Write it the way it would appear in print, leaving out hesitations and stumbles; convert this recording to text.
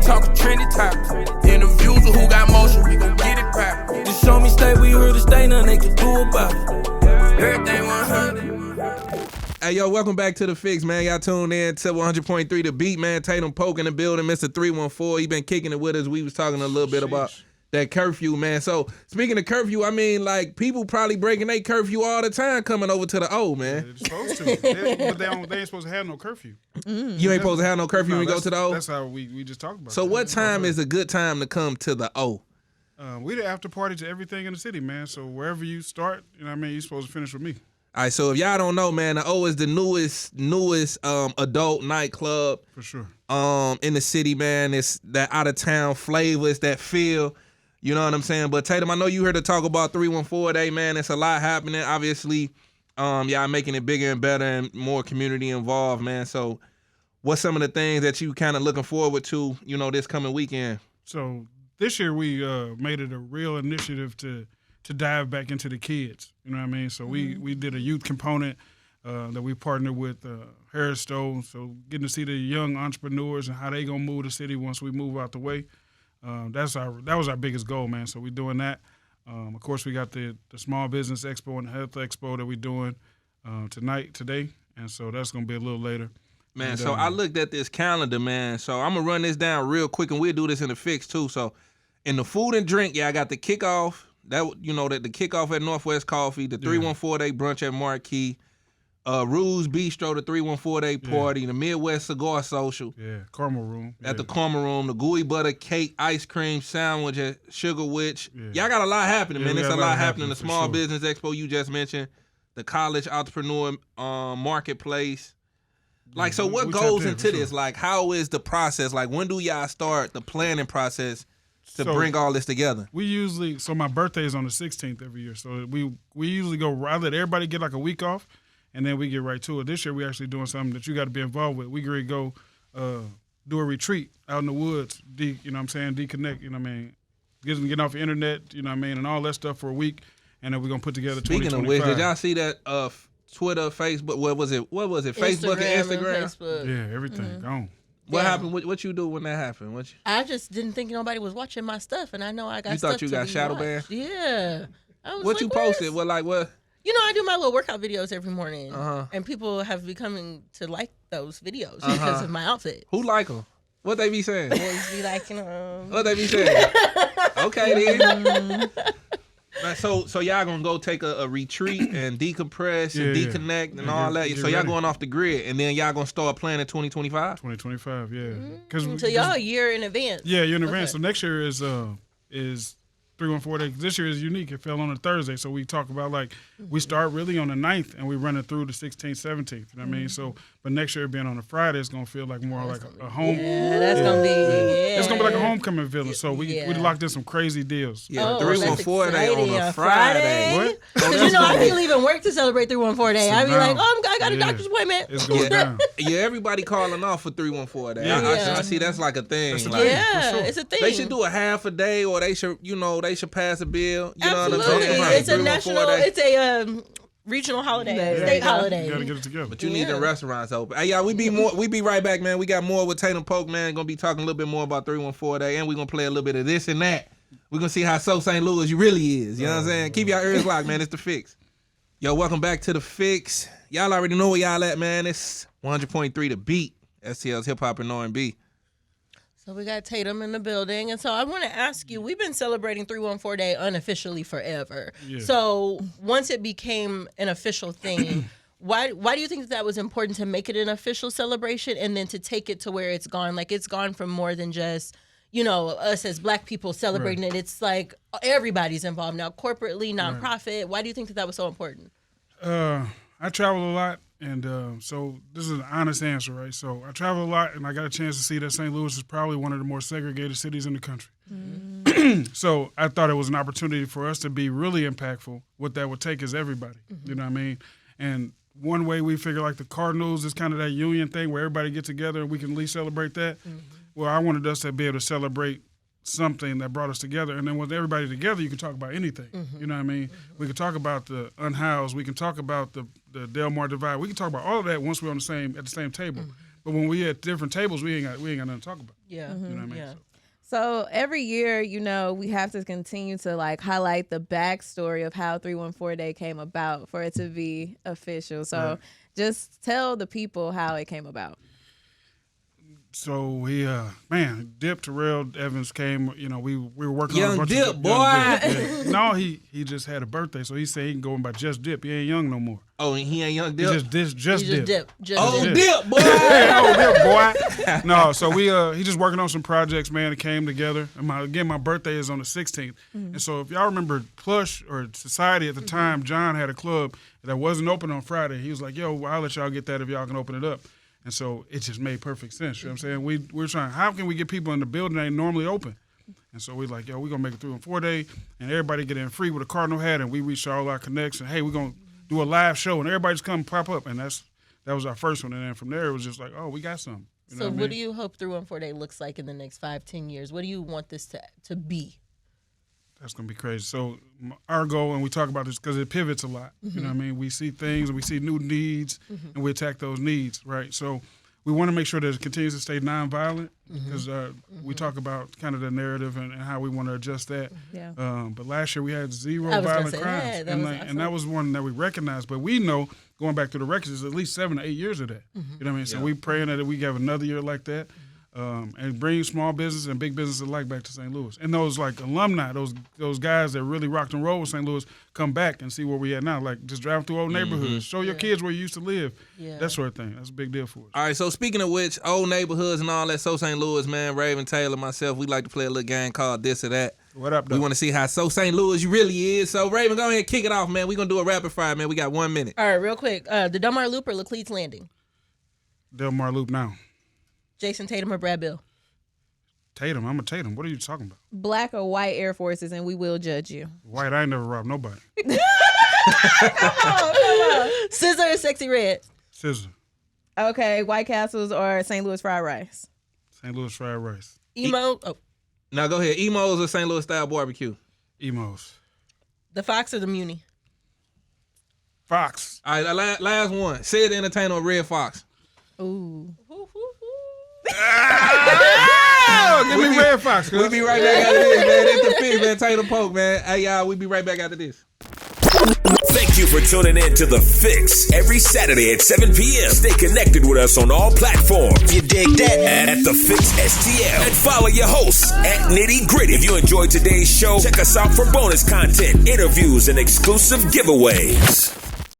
talking trendy topics. Interviews with who got motion, we gon' get it poppin'. Just show me stay, we here to stay, nothing they can do about it. Everything 100. Hey, yo, welcome back to The Fix, man. Y'all tuned in to 100.3 The Beat, man. Tatum Polk in the building, Mr. 314. He been kicking it with us. We was talking a little bit about that curfew, man. So, speaking of curfew, I mean, like, people probably breaking their curfew all the time coming over to the O, man. They're supposed to. But they ain't supposed to have no curfew. You ain't supposed to have no curfew when you go to the O? That's how we just talked about So, that. what time is a good time to come to the O? We the after party to everything in the city, man. So, wherever you start, you know what I mean, you're supposed to finish with me. All right, so if y'all don't know, man, the O is the newest adult nightclub For sure. in the city, man. It's that out of town flavor, it's that feel. You know what I'm saying? But Tatum, I know you here to talk about 314 today, man. It's a lot happening. Obviously, y'all making it bigger and better and more community involved, man. So what's some of the things that you kind of looking forward to, you know, this coming weekend? So this year we made it a real initiative to dive back into the kids. You know what I mean? So we did a youth component that we partnered with Harris Stowe. So getting to see the young entrepreneurs and how they gonna move the city once we move out the way. That was our biggest goal, man. So we're doing that. Of course, we got the Small Business Expo and the Health Expo that we're doing today, and so that's gonna be a little later. Man, and, so I looked at this calendar, man. So I'm gonna run this down real quick, and we'll do this in the fix too. So in the food and drink, I got the kickoff. That the kickoff at Northwest Coffee, the 314 Day brunch at Marquee, Rue's Bistro, the 314 Day party, the Midwest Cigar Social. Yeah, Caramel Room. At the Caramel Room, the Gooey Butter Cake Ice Cream Sandwich at Sugar Witch. Yeah. Y'all got a lot happening, man. There's a lot happening. The Small Business Expo you just mentioned, the College Entrepreneur Marketplace. Like, so what goes into this? Like, how is the process? Like, when do y'all start the planning process to bring all this together? So my birthday is on the 16th every year. So we usually I let everybody get like a week off, and then we get right to it. This year we actually doing something that you got to be involved with. We going to go do a retreat out in the woods, you know what I'm saying, deconnect, you know what I mean, getting off the internet, you know what I mean, and all that stuff for a week, and then we're going to put together 2025. Speaking of which, did y'all see that Twitter, Facebook, what was it, Facebook and Instagram? Facebook. Yeah, everything gone. What happened? What you do when that happened? I just didn't think nobody was watching my stuff, and I know I got. You stuff thought you to got be shadow watched. banned? Yeah. I was What like, you posted? What? You know, I do my little workout videos every morning, Uh-huh. and people have been coming to like those videos because of my outfit. Who like them? What they be saying? Boys be liking them. What they be saying? Okay then. So y'all gonna go take a retreat and decompress and deconnect and all that. So y'all going off the grid, and then y'all gonna start planning 2025. 2025, yeah. So y'all a year in advance. Yeah, year in advance. So next year is 314 Day. This year is unique. It fell on a Thursday, so we talk about we start really on the 9th and we run it through the 16th, 17th. You know what I mean? So, but next year being on a Friday, it's gonna feel like more like a home. Yeah, that's gonna be. Yeah. It's gonna be like a homecoming village. So we locked in some crazy deals. Yeah, 314 Day on a Friday. What? Because you know I be leaving work to celebrate 314 Day. I be like, I got a doctor's appointment. It's going down. Yeah, everybody calling off for 314 Day. Yeah. I see that's like a thing. That's a like, thing. Yeah, Sure. it's a thing. They should do a half a day, or they should pass a bill. You Absolutely. know what I'm saying? It's a national. It's a regional holiday, state holiday. You gotta get it together. But you need the restaurants open. Hey, y'all, we be right back, man. We got more with Tatum Polk, man. Gonna be talking a little bit more about 314 Day, and we're gonna play a little bit of this and that. We're gonna see how So St. Louis really is. You know what I'm saying? Keep y'all ears locked, man. It's The Fix. Yo, welcome back to The Fix. Y'all already know where y'all at, man. It's 100.3 The Beat. STL's Hip Hop and R&B. So we got Tatum in the building. And so I want to ask you, we've been celebrating 314 Day unofficially forever. Yeah. So once it became an official thing, why do you think that was important to make it an official celebration and then to take it to where it's gone? Like, it's gone from more than just, us as Black people celebrating it. It's like everybody's involved now, corporately, nonprofit. Why do you think that was so important? I travel a lot. And so this is an honest answer, right? So I travel a lot, and I got a chance to see that St. Louis is probably one of the more segregated cities in the country. So I thought it was an opportunity for us to be really impactful. What that would take is everybody, you know what I mean? And one way we figure like the Cardinals is kind of that union thing where everybody get together and we can at least celebrate that. Well, I wanted us to be able to celebrate something that brought us together. And then with everybody together, you can talk about anything. You know what I mean? We can talk about the unhoused. We can talk about the Delmar Divide. We can talk about all of that once we're at the same table. But when we at different tables, we ain't got nothing to talk about. Yeah. You know what I mean? Yeah. So every year, we have to continue to like highlight the backstory of how 314 Day came about for it to be official. So just tell the people how it came about. So we, Dip Terrell Evans came. We were working Young on a bunch Dip, of boy. Young Dip. Yeah. No, he just had a birthday, so he said he can go by just Dip. He ain't young no more. Oh, and he ain't Young Dip? He just Dip. Dip, boy. Oh, Dip, boy. No, so he just working on some projects, man. It came together. And my birthday is on the 16th. And so if y'all remember Plush or Society at the time, John had a club that wasn't open on Friday. He was like, yo, I'll let y'all get that if y'all can open it up. And so it just made perfect sense. You know what I'm saying? We're trying, how can we get people in the building that ain't normally open? And so we're like, yo, we're going to make it 314 Day, and everybody get in free with a Cardinal hat, and we reach all our connects, and hey, we're going to do a live show, and everybody just come pop up. And that was our first one. And then from there, it was just like, oh, we got something. You know what do you hope 314 Day looks like in the next 5-10 years? What do you want this to be? That's going to be crazy. So our goal, and we talk about this because it pivots a lot. You know what I mean? We see things and we see new needs, and we attack those needs, right? So we want to make sure that it continues to stay nonviolent because we talk about kind of the narrative and how we want to adjust that. Yeah. But last year we had 0 violent crimes. And that was one that we recognized. But we know, going back to the records, is at least 7 to 8 years of that. You know what I mean? So we praying that we have another year like that. And bring small business and big business alike back to St. Louis. And those like alumni, those guys that really rocked and rolled with St. Louis, come back and see where we at now. Like just driving through old neighborhoods, show your kids where you used to live, that sort of thing. That's a big deal for us. All right, so speaking of which, old neighborhoods and all that, So St. Louis, man, Raven, Taylor, myself, we like to play a little game called This or That. What up, though? We want to see how So St. Louis really is. So Raven, go ahead and kick it off, man. We're going to do a rapid fire, man. We got 1 minute. All right, real quick. The Delmar Loop or Laclede's Landing? Delmar Loop now. Jason Tatum or Brad Bill? Tatum, I'm a Tatum. What are you talking about? Black or white Air Forces, and we will judge you. White, I ain't never robbed nobody. Come on. Scissor or Sexy Red? Scissor. Okay, White Castles or St. Louis fried rice? St. Louis fried rice. Emo? Now go ahead. Emos or St. Louis style barbecue? Emos. The Fox or the Muni? Fox. All right, last one. Sid the Entertainer or Red Fox? Ooh. Give me Red Fox. We'll be right back after this, man. It's the Fix, man. Tatum Polk, man. Hey, y'all, we'll be right back after this. Thank you for tuning in to The Fix every Saturday at 7 p.m. Stay connected with us on all platforms. You dig that? At TheFixSTL. And follow your hosts at Nitty Gritty. If you enjoyed today's show, check us out for bonus content, interviews, and exclusive giveaways.